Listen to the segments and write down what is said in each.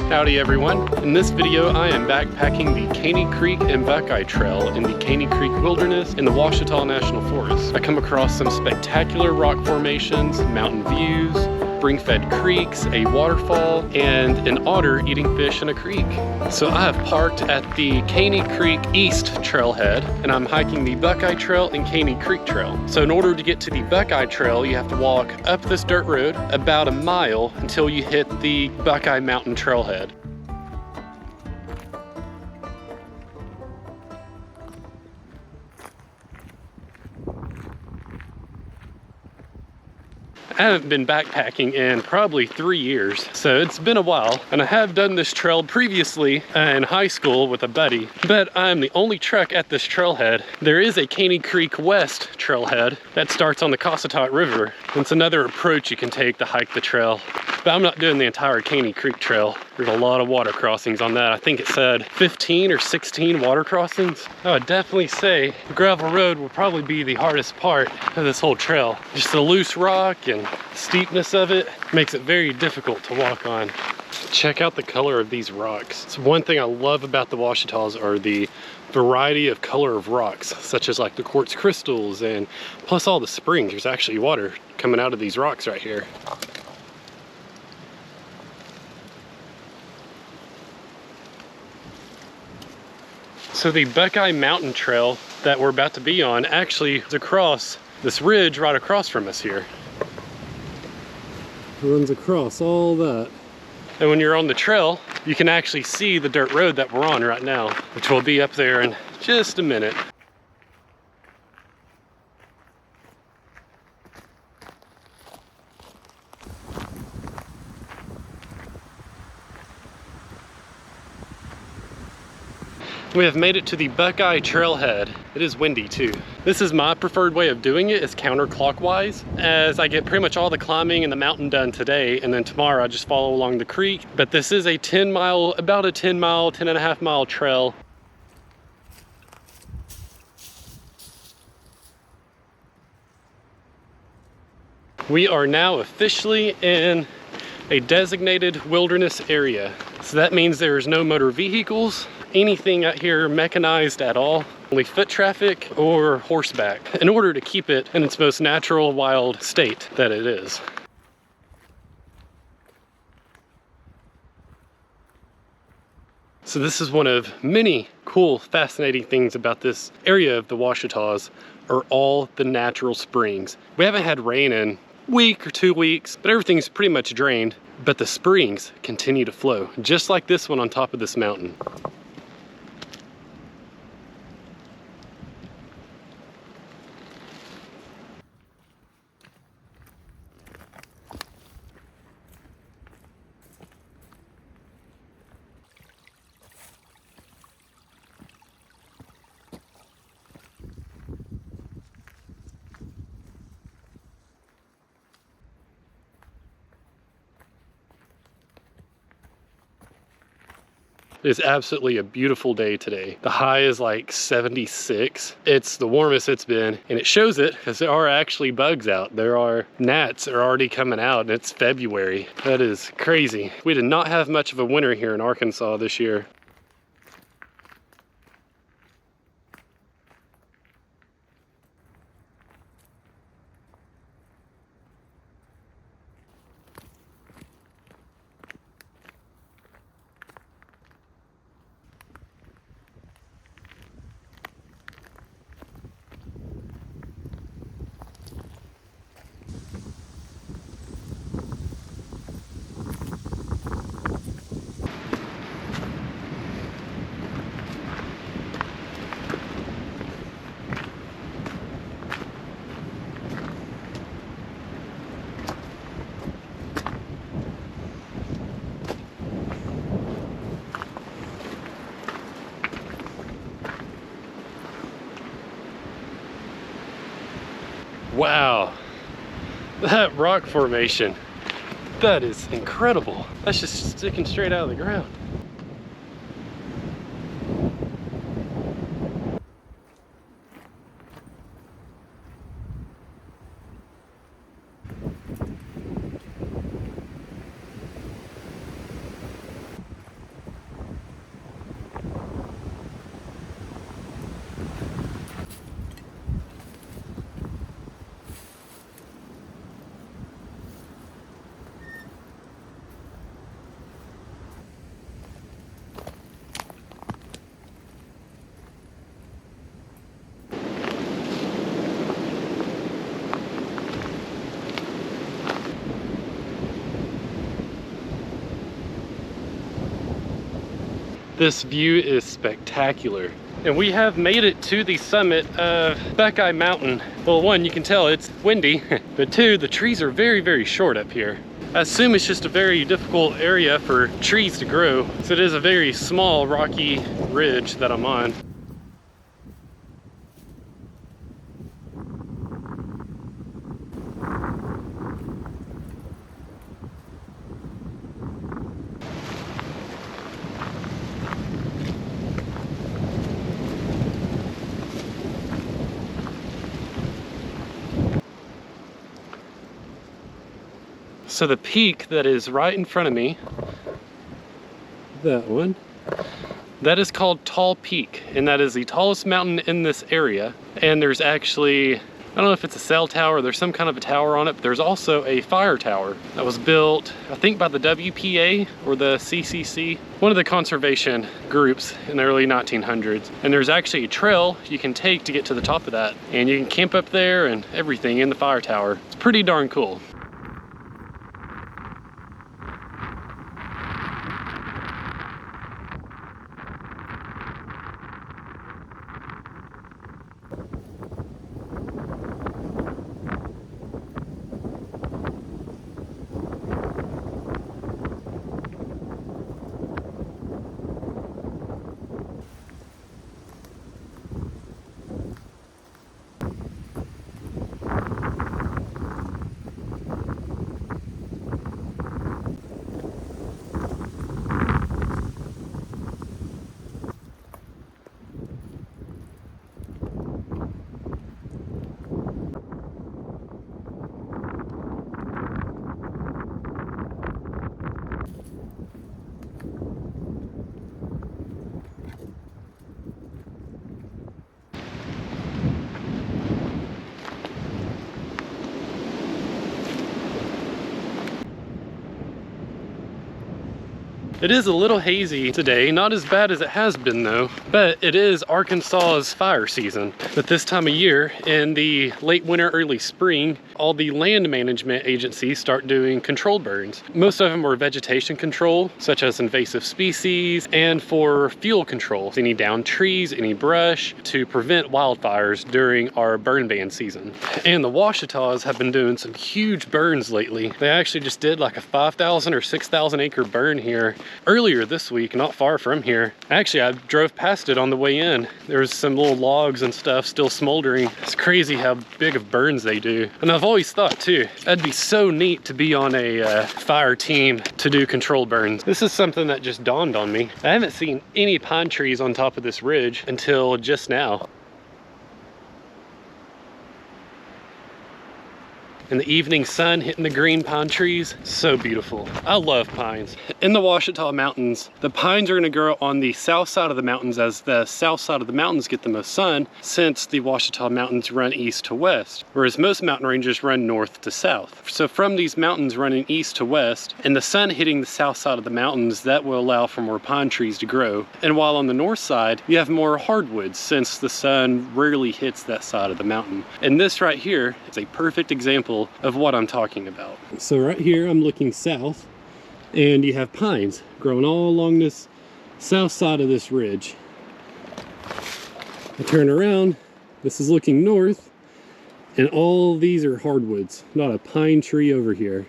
Howdy everyone. In this video I am backpacking the Caney Creek and Buckeye Trail in the Caney Creek Wilderness in the Ouachita National Forest. I come across some spectacular rock formations, mountain views, spring-fed creeks, a waterfall, and an otter eating fish in a creek. So I have parked at the Caney Creek East trailhead and I'm hiking the Buckeye Trail and Caney Creek Trail. So in order to get to the Buckeye Trail, you have to walk up this dirt road about a mile until you hit the Buckeye Mountain trailhead. I haven't been backpacking in probably 3 years, so it's been a while, and I have done this trail previously in high school with a buddy, but I'm the only trek at this trailhead. There is a Caney Creek West trailhead that starts on the Ouachita River. It's another approach you can take to hike the trail, but I'm not doing the entire Caney Creek Trail. There's a lot of water crossings on that. I think it said 15 or 16 water crossings. I would definitely say the gravel road will probably be the hardest part of this whole trail. Just the loose rock and steepness of it makes it very difficult to walk on. Check out the color of these rocks. So one thing I love about the Ouachitas are the variety of color of rocks, such as like the quartz crystals and plus all the springs. There's actually water coming out of these rocks right here. So the Buckeye Mountain Trail that we're about to be on actually is across this ridge right across from us here. It runs across all that. And when you're on the trail, you can actually see the dirt road that we're on right now, which will be up there in just a minute. We have made it to the Buckeye Trailhead. It is windy too. This is my preferred way of doing it, is counterclockwise, as I get pretty much all the climbing and the mountain done today, and then tomorrow I just follow along the creek. But this is a 10 and a half mile trail. We are now officially in a designated wilderness area. So that means there is no motor vehicles, anything out here mechanized at all, only foot traffic or horseback, in order to keep it in its most natural wild state that it is. So this is one of many cool, fascinating things about this area of the Ouachitas, are all the natural springs. We haven't had rain in a week or 2 weeks, but everything's pretty much drained, but the springs continue to flow, just like this one on top of this mountain. It's absolutely a beautiful day today. The high is like 76. It's the warmest it's been, and it shows it because there are actually bugs out. There are gnats that are already coming out, and it's February. That is crazy. We did not have much of a winter here in Arkansas this year. Wow, that rock formation, that is incredible. That's just sticking straight out of the ground. This view is spectacular. And we have made it to the summit of Buckeye Mountain. Well, one, you can tell it's windy, but two, the trees are very, very short up here. I assume it's just a very difficult area for trees to grow. So it is a very small rocky ridge that I'm on. So the peak that is right in front of me, that one, that is called Tall Peak, and that is the tallest mountain in this area. And there's actually, I don't know if it's a cell tower, there's some kind of a tower on it, but there's also a fire tower that was built, I think by the WPA or the CCC, one of the conservation groups in the early 1900s. And there's actually a trail you can take to get to the top of that. And you can camp up there and everything in the fire tower. It's pretty darn cool. It is a little hazy today, not as bad as it has been though, but it is Arkansas's fire season. At this time of year, in the late winter, early spring, all the land management agencies start doing controlled burns. Most of them are vegetation control, such as invasive species, and for fuel control, any downed trees, any brush, to prevent wildfires during our burn ban season. And the Ouachitas have been doing some huge burns lately. They actually just did like a 5,000 or 6,000 acre burn here earlier this week, not far from here. Actually, I drove past it on the way in. There was some little logs and stuff still smoldering. It's crazy how big of burns they do. And I've always thought too, that'd be so neat to be on a fire team to do controlled burns. This is something that just dawned on me. I haven't seen any pine trees on top of this ridge until just now. And the evening sun hitting the green pine trees, so beautiful. I love pines. In the Ouachita Mountains, the pines are gonna grow on the south side of the mountains as the south side of the mountains get the most sun, since the Ouachita Mountains run east to west, whereas most mountain ranges run north to south. So from these mountains running east to west, and the sun hitting the south side of the mountains, that will allow for more pine trees to grow. And while on the north side, you have more hardwoods, since the sun rarely hits that side of the mountain. And this right here is a perfect example of what I'm talking about. So right here I'm looking south, and you have pines growing all along this south side of this ridge. I turn around, this is looking north, and all these are hardwoods, not a pine tree over here.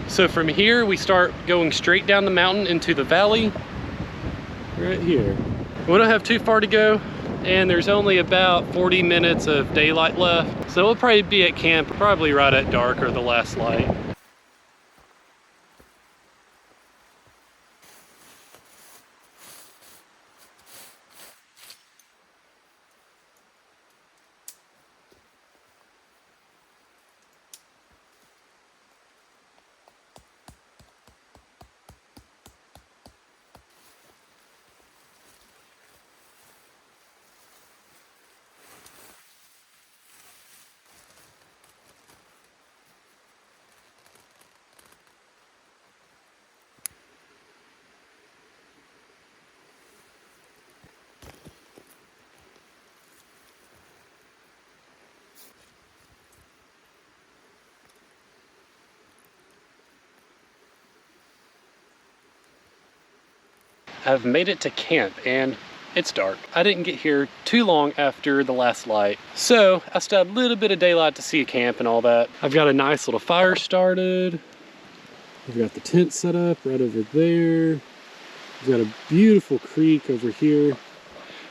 So from here, we start going straight down the mountain into the valley, right here. We don't have too far to go, and there's only about 40 minutes of daylight left. So we'll probably be at camp, probably right at dark or the last light. I've made it to camp and it's dark. I didn't get here too long after the last light, so I still had a little bit of daylight to see a camp and all that. I've got a nice little fire started. I've got the tent set up right over there. We've got a beautiful creek over here,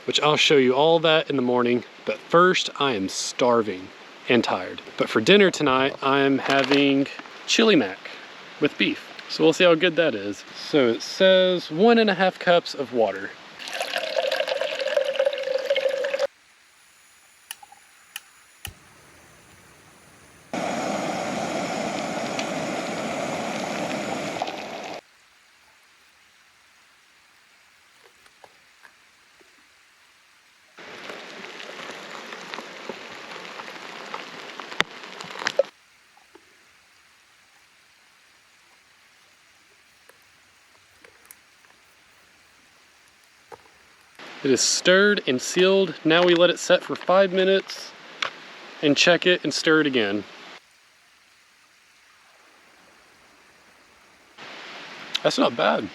which I'll show you all that in the morning. But first, I am starving and tired. But for dinner tonight, I'm having chili mac with beef. So we'll see how good that is. So it says 1.5 cups of water. It is stirred and sealed. Now we let it set for 5 minutes and check it and stir it again. That's not bad.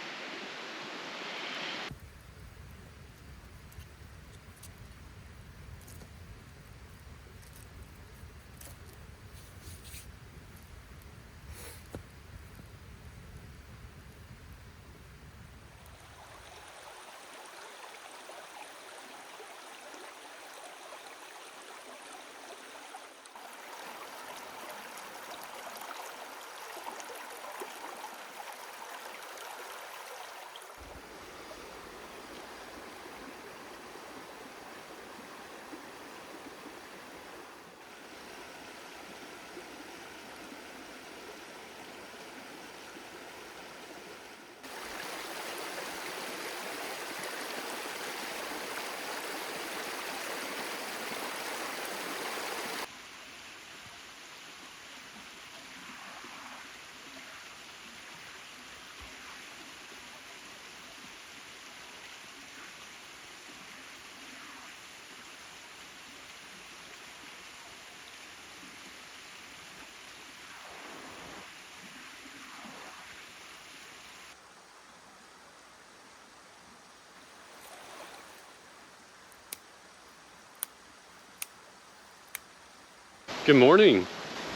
Good morning.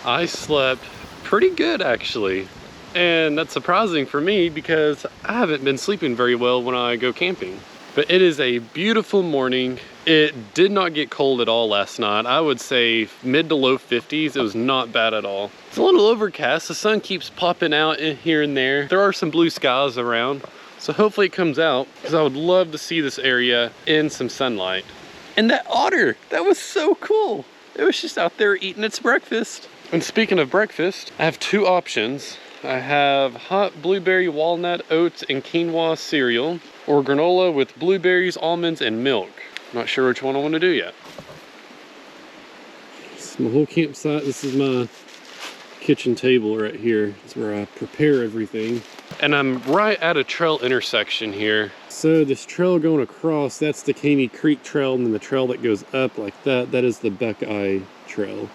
I slept pretty good actually, and that's surprising for me because I haven't been sleeping very well when I go camping. But it is a beautiful morning. It did not get cold at all last night. I would say mid to low 50s. It was not bad at all. It's a little overcast. The sun keeps popping out in here and there. There are some blue skies around, so hopefully it comes out because I would love to see this area in some sunlight. And that otter, that was so cool. It was just out there eating its breakfast. And speaking of breakfast, I have 2 options. I have hot blueberry, walnut, oats, and quinoa cereal, or granola with blueberries, almonds, and milk. Not sure which one I want to do yet. This is my whole campsite. This is my kitchen table right here. It's where I prepare everything. And I'm right at a trail intersection here. So this trail going across, that's the Caney Creek trail, and then the trail that goes up like that, that is the Buckeye trail.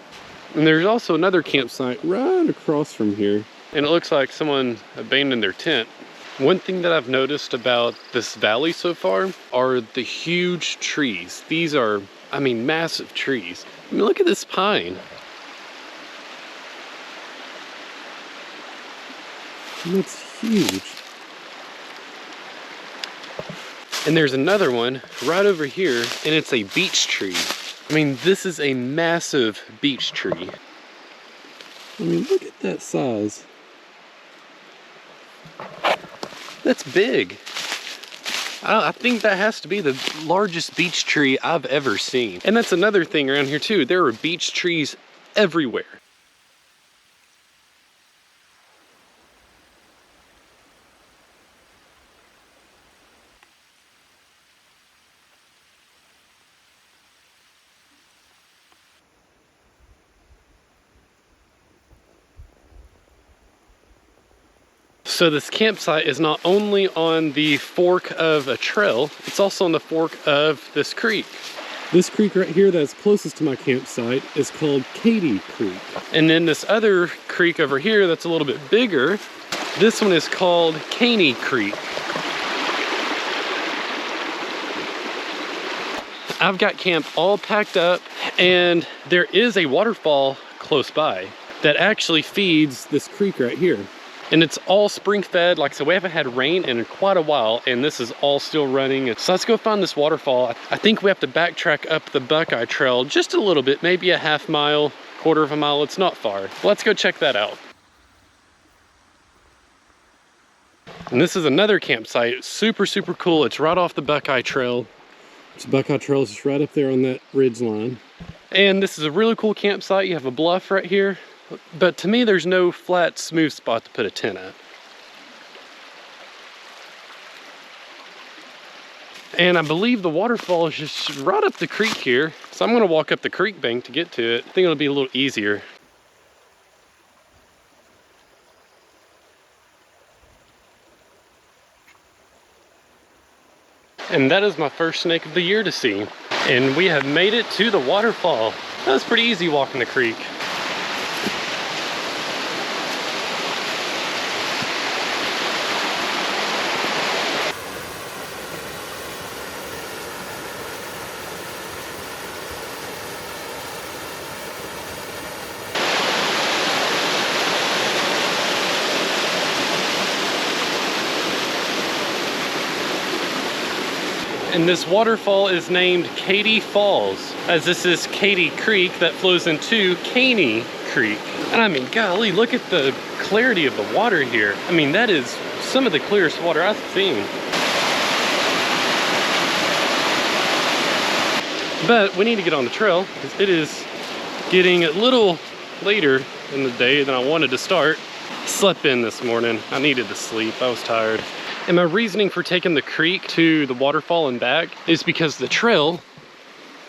And there's also another campsite right across from here. And it looks like someone abandoned their tent. One thing that I've noticed about this valley so far are the huge trees. These are, I mean, massive trees. I mean, look at this pine. And that's huge. And there's another one right over here, and it's a beech tree. I mean, this is a massive beech tree. I mean, look at that size. That's big. I think that has to be the largest beech tree I've ever seen. And that's another thing around here too. There are beech trees everywhere. So this campsite is not only on the fork of a trail, it's also on the fork of this creek. This creek right here that's closest to my campsite is called Caney Creek. And then this other creek over here that's a little bit bigger, this one is called Caney Creek. I've got camp all packed up, and there is a waterfall close by that actually feeds this creek right here. And it's all spring fed. Like I said, we haven't had rain in quite a while, and this is all still running. So let's go find this waterfall. I think we have to backtrack up the Buckeye Trail just a little bit, maybe a half mile, quarter of a mile. It's not far. Let's go check that out. And this is another campsite, super, super cool. It's right off the Buckeye Trail. The Buckeye Trail is just right up there on that ridge line. And this is a really cool campsite. You have a bluff right here. But to me, there's no flat, smooth spot to put a tent at. And I believe the waterfall is just right up the creek here. So I'm gonna walk up the creek bank to get to it. I think it'll be a little easier. And that is my first snake of the year to see. And we have made it to the waterfall. That was pretty easy walking the creek. And this waterfall is named Caney Falls, as this is Caney Creek that flows into Caney Creek. And I mean, golly, look at the clarity of the water here. I mean, that is some of the clearest water I've seen. But we need to get on the trail because it is getting a little later in the day than I wanted to start. Slept in this morning. I needed to sleep. I was tired. And my reasoning for taking the creek to the waterfall and back is because the trail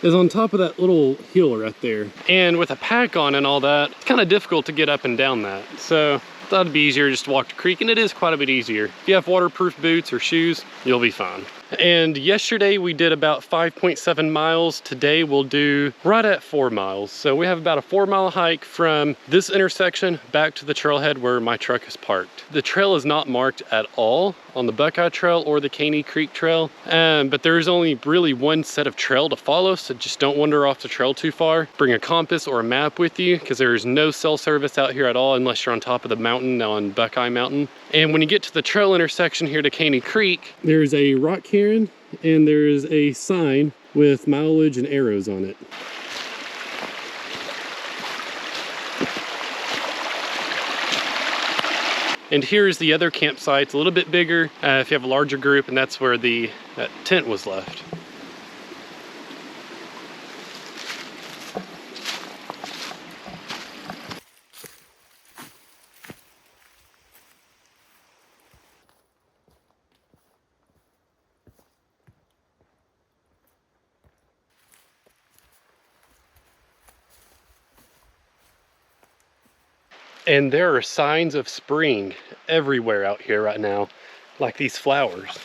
is on top of that little hill right there. And with a pack on and all that, it's kind of difficult to get up and down that. So I thought it'd be easier just to walk the creek, and it is quite a bit easier. If you have waterproof boots or shoes, you'll be fine. And yesterday we did about 5.7 miles. Today we'll do right at 4 miles. So we have about a 4-mile hike from this intersection back to the trailhead where my truck is parked. The trail is not marked at all on the Buckeye Trail or the Caney Creek Trail, but there is only really one set of trail to follow, so just don't wander off the trail too far. Bring a compass or a map with you because there is no cell service out here at all unless you're on top of the mountain on Buckeye Mountain. And when you get to the trail intersection here to Caney Creek, there's a rock cairn and there's a sign with mileage and arrows on it. And here's the other campsite. It's a little bit bigger if you have a larger group, and that's where the tent was left. And there are signs of spring everywhere out here right now, like these flowers.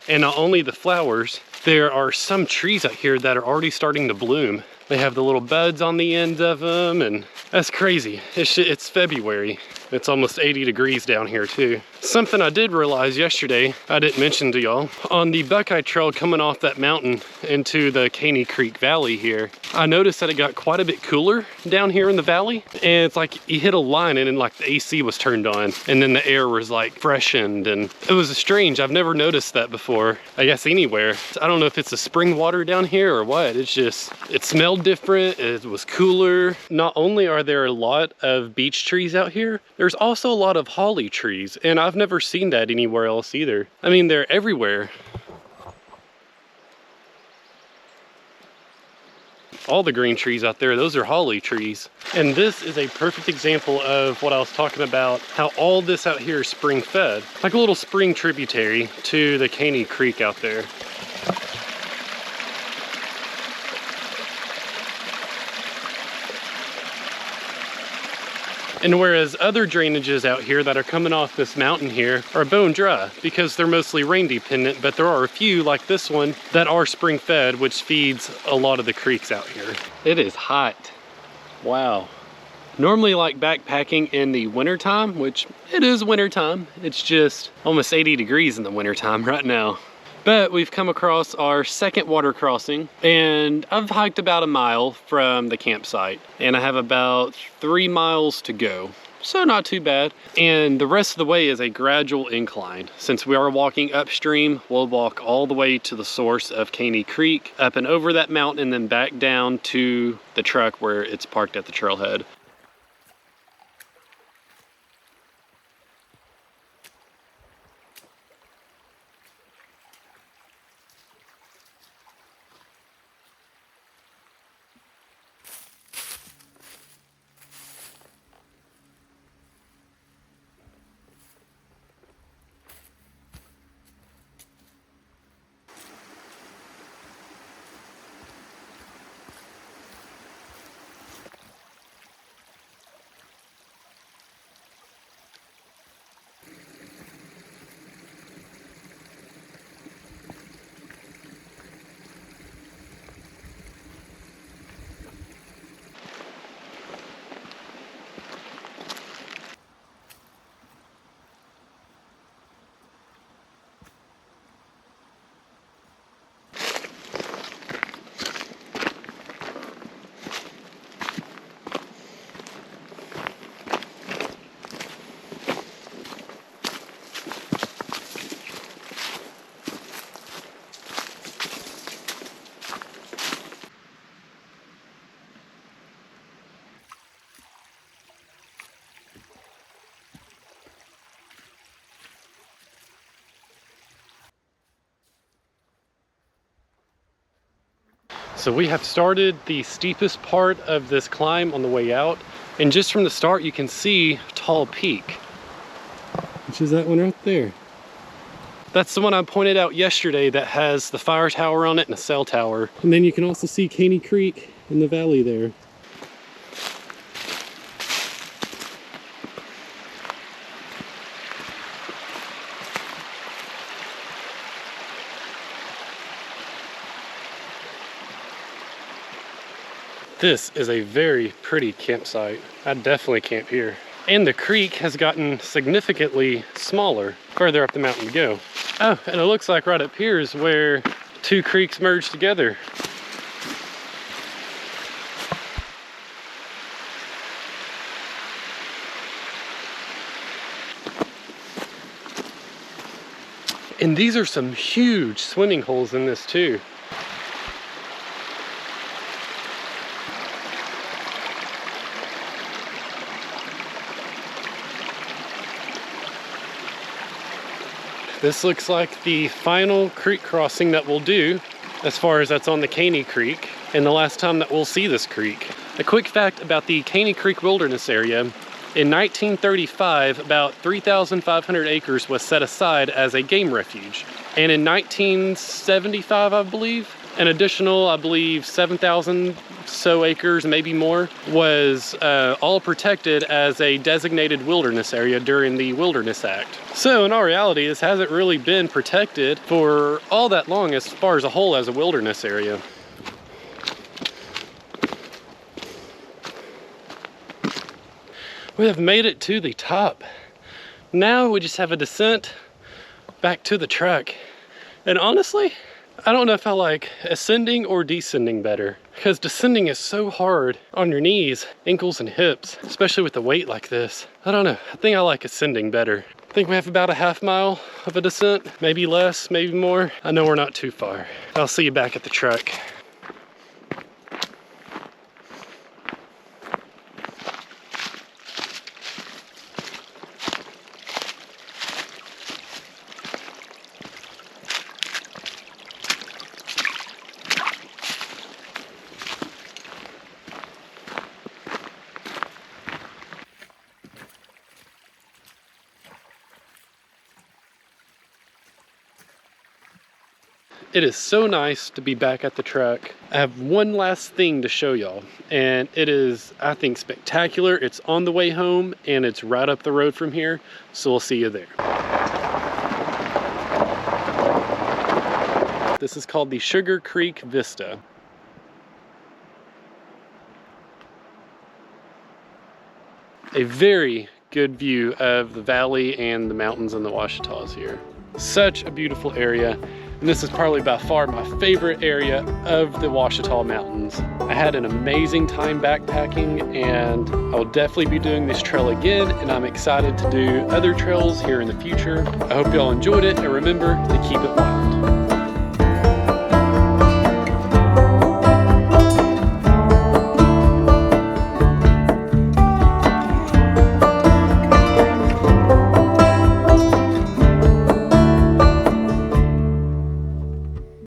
And not only the flowers, there are some trees out here that are already starting to bloom. They have the little buds on the end of them, and that's crazy. It's February. It's almost 80 degrees down here too. Something I did realize yesterday, I didn't mention to y'all, on the Buckeye Trail coming off that mountain into the Caney Creek Valley here, I noticed that it got quite a bit cooler down here in the valley. And it's like you hit a line and then like the AC was turned on and then the air was like freshened, and it was strange. I've never noticed that before, I guess anywhere. I don't know if it's the spring water down here or what. It's just, it smelled different, it was cooler. Not only are there a lot of beech trees out here, there's also a lot of holly trees, and I've never seen that anywhere else either. I mean, they're everywhere. All the green trees out there, those are holly trees. And this is a perfect example of what I was talking about, how all this out here is spring fed. Like a little spring tributary to the Caney Creek out there. And whereas other drainages out here that are coming off this mountain here are bone dry because they're mostly rain dependent, but there are a few like this one that are spring fed, which feeds a lot of the creeks out here. It is hot. Wow. Normally like backpacking in the wintertime, which it is wintertime, it's just almost 80 degrees in the wintertime right now. But we've come across our second water crossing, and I've hiked about a mile from the campsite, and I have about 3 miles to go. So not too bad. And the rest of the way is a gradual incline. Since we are walking upstream, we'll walk all the way to the source of Caney Creek, up and over that mountain, and then back down to the truck where it's parked at the trailhead. So we have started the steepest part of this climb on the way out, and just from the start you can see Tall Peak, which is that one right there. That's the one I pointed out yesterday that has the fire tower on it and a cell tower. And then you can also see Caney Creek in the valley there. This is a very pretty campsite. I'd definitely camp here. And the creek has gotten significantly smaller further up the mountain to go. Oh, and it looks like right up here is where two creeks merge together. And these are some huge swimming holes in this too. This looks like the final creek crossing that we'll do, as far as that's on the Caney Creek, and the last time that we'll see this creek. A quick fact about the Caney Creek Wilderness Area: in 1935, about 3,500 acres was set aside as a game refuge. And in 1975, I believe, an additional, 7,000 so acres, maybe more, was all protected as a designated wilderness area during the Wilderness Act. So in all reality, this hasn't really been protected for all that long as far as a whole as a wilderness area. We have made it to the top. Now we just have a descent back to the truck. And honestly, I don't know if I like ascending or descending better, because descending is so hard on your knees, ankles, and hips, especially with the weight like this. I don't know, I think I like ascending better. I think we have about a half mile of a descent, maybe less, maybe more. I know we're not too far. I'll see you back at the truck. It is so nice to be back at the truck. I have one last thing to show y'all, and it is, I think, spectacular. It's on the way home, and it's right up the road from here, so we'll see you there. This is called the Sugar Creek Vista. A very good view of the valley and the mountains and the Ouachitas here. Such a beautiful area. and this is probably by far my favorite area of the Ouachita Mountains. I had an amazing time backpacking, and I will definitely be doing this trail again, and I'm excited to do other trails here in the future. I hope y'all enjoyed it, and remember to keep it